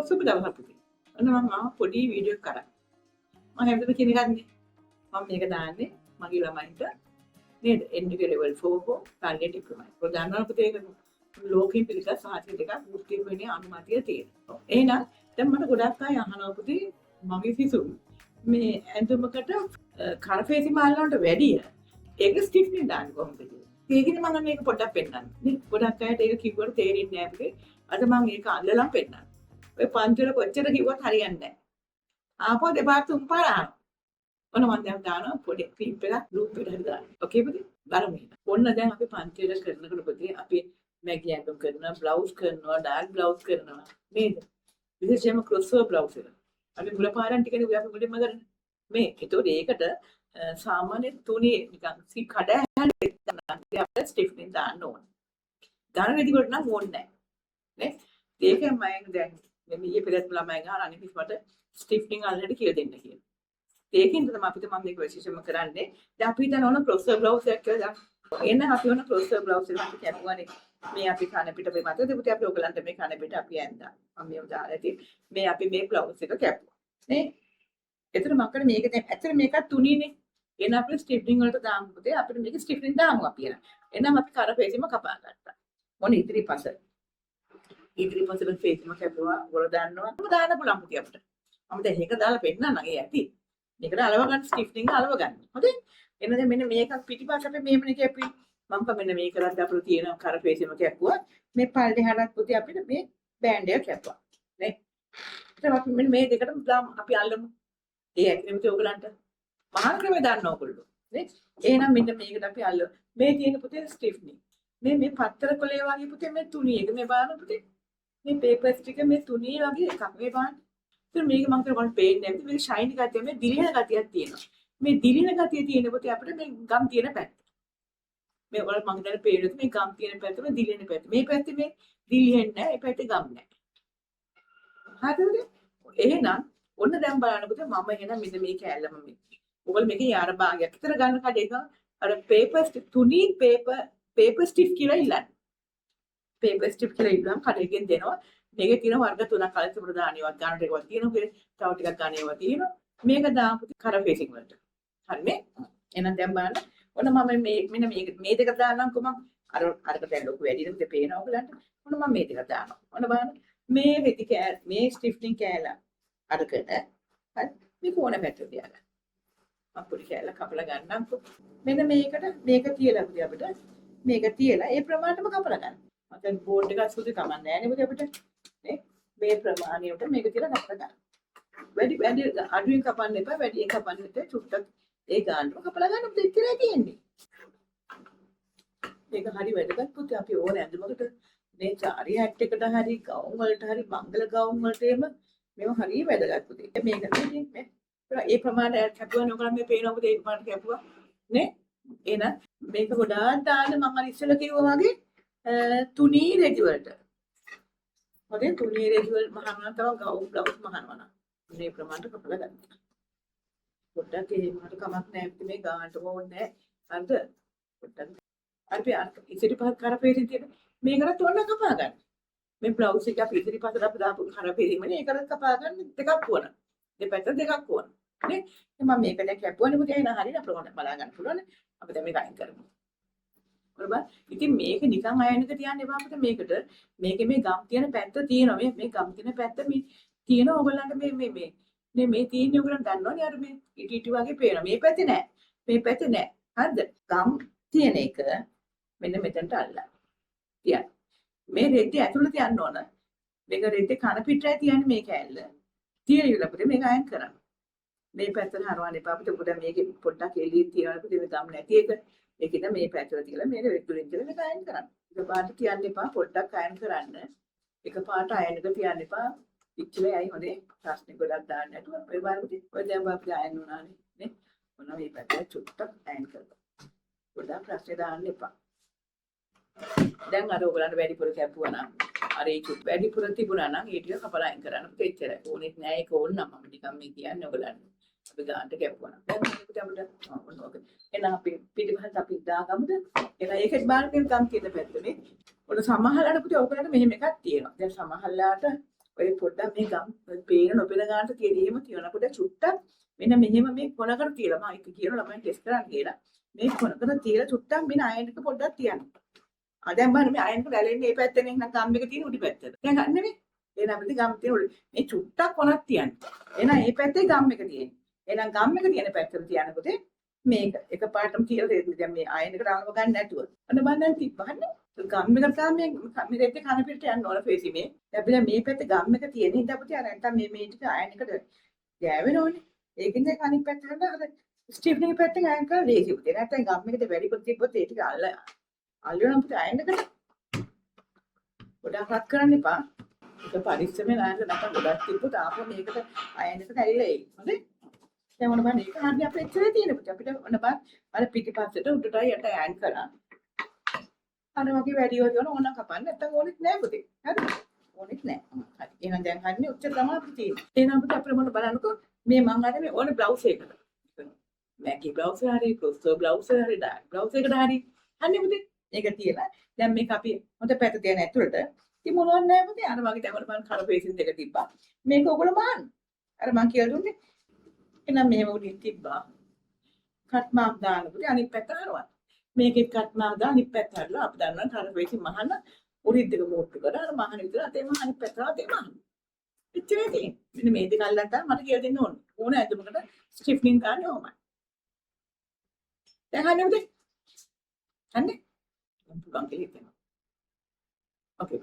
සුබ දවසක් පුතේ. ඔන්න මම පොඩි වීඩියෝ එකක් කරා. මම හැමදේම කියන එකක් නේ. මම මේක දාන්නේ මගේ ළමයින්ට නේද? NDP level 4 හෝ කාර්ය ඩිප්ලෝමා. ඔය දන්නවා පුතේ ඒක ලෝකෙින් පිළිගත් සාහිත්‍ය දෙකක් වෘත්තීය වෙන්නේ අනුමැතිය තියෙනවා. එහෙනම් දැන් මට ගොඩක් අය අහනවා පුතේ මගේ සිසුන් මේ ඇඳුමකට කරපේසි මාල්ලන්ට වැඩිය ඒක ස්ටිෆ්නින් දාන්න කොහොමද කියලා. ඒකනේ මම මේක පොඩ්ඩක් පෙන්නන්නේ. නේ ගොඩක් අයට ඒක කිව්වට තේරෙන්නේ නැහැ පුතේ. අද මම ඒක අල්ලලා පෙන්නනවා. ඔය පන්තිවල කොච්චර කිව්වත් හරියන්නේ නැහැ. ආපහු දෙපාර තුන් පාර අහනවා. ඔන්න මම දැන් දානවා පොඩි ක්ලිප් එකක් ගෲප් එකට හරි දාන්න. ඕකේ පුතේ? බලමු. ඔන්න දැන් අපි පන්තිවල කරනකොට පුතේ අපි මැගි ඇඳුම් කරනවා, බ්ලවුස් කරනවා, ඩාර්ක් බ්ලවුස් කරනවා. නේද? විශේෂයෙන්ම ක්‍රොස්ఓවර් බ්ලවුස් එක. අපි මුලපාරන් ටිකනේ අපි මුලින්ම කරන්නේ. මේ ඒතකොට ඒකට සාමාන්‍ය තුනේ නිකන් සි කඩ හැලෙන්න අපිට ස්ටිෆ්නින් දාන්න ඕන. දාන විදිහට නම් ඕනේ නැහැ. නේ? ඒකෙන් මම දැන් මේ ඊයේ පෙරත් ළමයි ගහන අනිත් මට ස්ටිෆ්නින් අල්ලන්න කියලා දෙන්න කියලා. ඒකෙන් තමයි අපිට මම මේක විශේෂම කරන්නේ. දැන් අපි හිතන ඕන ක්‍රොස්ஓවර් බ්ලවුස් එකක් කියලා දාන්න. එන්න අපි ඕන ක්‍රොස්ஓවර් බ්ලවුස් එකක් අපි කැපුවානේ. මේ අපි කන පිට මේ මතකද පුතේ අපි ඔයගලන්ට මේ කන පිට අපි ඇඳා. මම මේව දාලා ඇති. මේ අපි මේ බ්ලවුස් එක කැපුවා. නේ? එතන මකට මේක දැන් ඇත්තට මේකත් තුනීනේ. එන අපිට ස්ටිෆ්නින් වලට දාමු පුතේ. අපිට මේක ස්ටිෆ්නින් දාමු අපි එන. එහෙනම් අපි කරපේසිම කපා ගත්තා. මොන ඉදිරිපස. ඉදිරිපසෙන් පේසිම කැපුවා. වල දාන්නවා. මම දාන්න පුළුවන් පුතේ අපිට. මම දැන් ඒක දාලා පෙන්නන්න ඒ ඇති. මේකට අලව ගන්න ස්ටිෆ්නින් අලව ගන්න. හොඳයි. එන දැන් මෙන්න මේකක් පිටිපස්සට අපි මෙහෙමනේ කැපුවේ. මම මෙන්න මේක කරද්ද අපිට තියෙන කරපේසිම කැපුවා. මේ පල්ලෙහාටත් පුතේ අපිට මේ බෑන්ඩ් එක කැපුවා. නේ? ඊට පස්සේ මෙන්න මේ දෙකටම අපි අල්ලමු. ඒ ඇත්තටම පුතේ ඔයගලන්ට මහාන ක්‍රමය දන්න ඕගොල්ලෝ. නේ? එහෙනම් මෙන්න මේකට අපි අල්ල. මේ තියෙන පුතේ ස්ටිෆ්නින්. මේ පත්තර කොලේ වගේ පුතේ මේ තුනී එක මේ බලන්න පුතේ. මේ පේපර්ස් ටික මේ තුනී වගේ එකක් මේ බලන්න. ඉතින් මේක මම කරගන්න පේන්නේ නැහැ. මේක ෂයිනි ගතිය මේ දිලින ගතියක් තියෙනවා. මේ දිලින ගතිය තියෙන පුතේ අපිට මේ ගම් තියෙන පැත්ත. මේ ඔයාලා මම දැන් පේනවා මේ ගම් තියෙන පැත්ත මේ දිලින පැත්ත. මේ පැත්තේ මේ දිලිහෙන්නේ නැහැ. ඒ පැත්තේ ගම් නැහැ. හරිද? එහෙනම් ඔන්න දැන් බලන්න පුතේ මම එහෙනම් මෙන්න මේ කෑල්ලම මේ. ඔයගොල්ලෝ මේකේ යාර භාගයක් විතර ගන්න කඩේක අර පේපර් තුනී පේපර් ස්ටිෆ් කියලා ඉල්ලන්න. පේපර් ස්ටිෆ් කියලා ඉල්ලන් කඩේකින් දෙනවා. මේකේ තියෙන වර්ග තුනක් කලින් ප්‍රදානියවත් ගන්නට ඒවා තියෙනවා. තව ටිකක් ගන්න ඒවා තියෙනවා. මේක දාපු කරපේසින් වලට. හරිනේ? එහෙනම් දැන් බලන්න. ඔන්න මම මෙන්න මේ දෙක දාන්නම් කොහොමද? අරකට දැන් ලොකු වැඩි නේද පේනවා ඔයගලන්ට. ඔන්න මම මේ දෙක දානවා. ඔන්න බලන්න. මේ රෙදි කෑල්ල මේ ස්ටිෆ්නින් කෑල්ල අරකට හරි මේ කොන පැත්තට තියාගන්න. මම පොඩි කෑල්ල කපලා ගන්නම්කො. මෙන්න මේක තියලා පුතේ අපිට මේක තියලා ඒ ප්‍රමාණයටම කපලා ගන්න. මම බෝඩ් එකක් සුදු කමන්නේ නැහැ නේ පුතේ අපිට. නේ? මේ ප්‍රමාණයට මේක තියලා කපලා ගන්න. වැඩි අඩුවෙන් කපන්න එපා. වැඩියෙන් කපන්න විතර චුට්ටක් ඒ ගානම කපලා ගන්න පුතේ ඉතරයි තියෙන්නේ. මේක හරි වැදගත් පුතේ අපි ඕන ඇඳුමකට මේ චාරි හැට් එකට හරි ගවුම් වලට හරි මංගල ගවුම් වලට එම මේව හරි වැදගත් පුතේ. මේක නේ ඒ ප්‍රමාණයට කැපුවා ඔයගොල්ලෝ මේ පේනවා පුතේ ඒ ප්‍රමාණයට කැපුවා නේ? එහෙනම් මේක ගොඩාක් දාන්න මම අර ඉස්සෙල්ලා කිව්වා වගේ තුනී රෙදි වලට. හොඳේ තුනී රෙදි වල මහනවා තව ගවුම් බ්ලවුස් මහනවා. මේ ප්‍රමාණයට කපලා ගන්න. පොඩ්ඩක් එහෙමකට කමක් නැහැ මේ ගානට ඕනේ නැහැ. හරිද? පොඩ්ඩක් අපි ඉතිරිපත් කරපේසින් තියෙන මේකට තොන්න කපා ගන්න. මේ බ්ලවුස් එක අපි ඉතිරිපතට අපි දාපු කරපේසිමනේ ඒකට කපා ගන්න දෙකක් වුණා. දෙපැත්ත දෙකක් වුණා. නේ? මම මේක දැන් කැපුවානේ පුතේ එහෙනම් හරියට අපිට බලා ගන්න පුළුවන්. අපි දැන් මේක අයින් කරමු. බරබා. ඉතින් මේක නිකන් අයනක තියන්න එපා අපිට මේකට. මේකේ මේ ගම් තියෙන පැත්ත තියෙනවා. මේ ගම් තියෙන පැත්ත මේ තියෙන ඕගොල්ලන්ට මේ තියෙන්නේ ඔයගොල්ලන් දන්නවනේ අර මේ ඉටි වගේ පේනවා. මේ පැත්තේ නෑ. මේ පැත්තේ නෑ. හරිද? ගම් තියෙන එක මෙන්න මෙතනට අල්ලන්න. තියන්න. මේ රෙද්ද ඇතුළේ තියන්න ඕන. මේක රෙද්ද කන පිටරයි තියන්නේ මේ කෑල්ල. තියලා පුතේ මේක අයන් කරන්න. මේ පැත්තට හරවන්න එපා අපිට පොඩ්ඩක් මේකේ පොඩ්ඩක් එළිය තියනවා පුතේ මේ ගම් නැති එක. ඒකද මේ පැත්තට තියලා මේ රෙද්දුලින් තියලා මේක අයන් කරන්න. එකපාරට තියන්න එපා පොඩ්ඩක් අයන් කරන්න. එකපාරට අයන් එක තියන්න එපා. ඉච්චලයි අය හොඳේ ප්‍රශ්න ගොඩක් දාන්න නැතුව ඔය බලමුද ඔය දැන් අපිට අයන් වුණානේ නේ මොන මේ පැත්තට චුට්ටක් අයන් කරලා ගොඩක් ප්‍රශ්න දාන්න එපා දැන් අර ඔයගලන්ට වැඩිපුර කැපුවා නම් අර ඒ චුට් වැඩිපුර තිබුණා නම් ඒ ටික කපලා අයින් කරන්න පුතේ එච්චරයි ඕනෙත් නෑ ඒක ඕන නම් මම නිකන් මේ කියන්නේ ඔයගලන්ට අපි ගානට කැපුවා නම් දැන් අපිට ඔන්න එහෙනම් අපි පිටිපස්සට අපි දාගමුද එහෙනම් ඒකත් බලන්න ගම් කියන පැත්තනේ ඔන්න සමහරලාට පුතේ ඔයගලන්ට මෙහෙම එකක් තියෙනවා දැන් සමහරලාට ඔය පොඩ්ඩක් මේ ගම් පේන නොපෙන ගන්නට තියෙදීම තියනකොට චුට්ටක් මෙන්න මෙහෙම මේ කොනකට තියලා මම එක කියන ළමයින් ටෙස්ට් කරන්න කියලා මේ කොනකට තියලා චුට්ටක් මෙන්න අයන් එක පොඩ්ඩක් තියන්න. දැන් බලන්න මේ අයන් එක වැලෙන්නේ මේ පැත්තෙන් නම් ගම් එක තියෙන උඩි පැත්තට. දැන් ගන්න නෙමෙයි. එහෙනම් අපිට ගම් තියෙන උඩි මේ චුට්ටක් කොනක් තියන්න. එහෙනම් මේ පැත්තේ ගම් එක තියෙන්නේ. එහෙනම් ගම් එක තියෙන පැත්තට තියනකොට මේක එකපාරටම කියලා දෙන්න. දැන් මේ අයන් එකට අරව ගන්න නැතුව. අන්න මම දැන් තිබ්බහන්නේ. ගම් එකට තමයි මේ දෙත් කන පිටට යන්න ඕන ෆේසි මේ. අපි දැන් මේ පැත්තේ ගම් එක තියෙන හින්දා අපිට අර නැත්තම් මේ ටික අයන් එකට ගෑවෙනෝනේ. ඒකින්ද අනිත් පැත්තට අර ස්ටිෆ්නින් පැත්තෙන් අයන් කරලා ලේසි පුතේ. නැත්තම් ගම් එකට වැඩි තිබ්බොත් ඒ ටික අල්ලන අපිට අයන් එකට ගොඩක් රත් කරන්න එපා. ඒක පරිස්සමෙන් අයන් නැත්තම් ගොඩක් තිබ්බොත් ආපහු මේකට අයන් එකට ඇවිල්ලා එයි. හරි? දැන් ඔන්න බලන්න ඒක හරිය අපේ ඉච්චරේ තියෙන පුතේ. අපිට ඔන්න බලන්න අර පිටිපස්සට උඩටයි යට අයන් කරා. අර වගේ වැඩි වදින ඕන කපන්න නැත්තම් ඕනෙත් නෑ පුතේ. හරි? ඕනෙත් නෑ. හරි. එහෙනම් දැන් හරිනේ උච්චර තමයි අපිට තියෙන්නේ. එහෙනම් පුතේ අපිට මොන බලන්නකෝ මේ මං අර මේ ඕනේ බ්ලවුස් එකකට. මැකි බ්ලවුස් හරි, ක්‍රොස්ටර් බ්ලවුස් හරි, ඩාර්ක් බ්ලවුස් එකකට හරි. හරිනේ පුතේ. ඒක තියලා දැන් මේක අපි හොඳ පැත්ත තියන ඇතුළට ඉතින් මොනවත් නැහැ පුතේ. අර වගේ දැන් මම කර පේසින් දෙක තිබ්බා. මේක ඔයගොල්ලෝ බලන්න. අර මං කියලා දුන්නේ. එහෙනම් මෙහෙම උඩින් තිබ්බා. කට් මාක් දාන්න පුතේ අනිත් පැත්ත හරවන්න. මේකෙත් කට් මාක් දාන්න අනිත් පැත්ත හරලා අපි දන්නවා කර පේසින් මහන්න උරිත් දෙක මෝට්ටු කරලා අර මහන විතර අතේ මහන අනිත් පැත්තට අතේ මහන. එච්චරයි තියෙන්නේ. මෙන්න මේ දෙක අල්ලන්න තමයි මට කියලා දෙන්න ඕනේ. ඕන ඇතුමකට ස්ටිෆ්නින් ගන්න ඕමයි. දැන් හරියද? හරිනේ? පුළුවන් කියලා හිතෙනවා. Okay.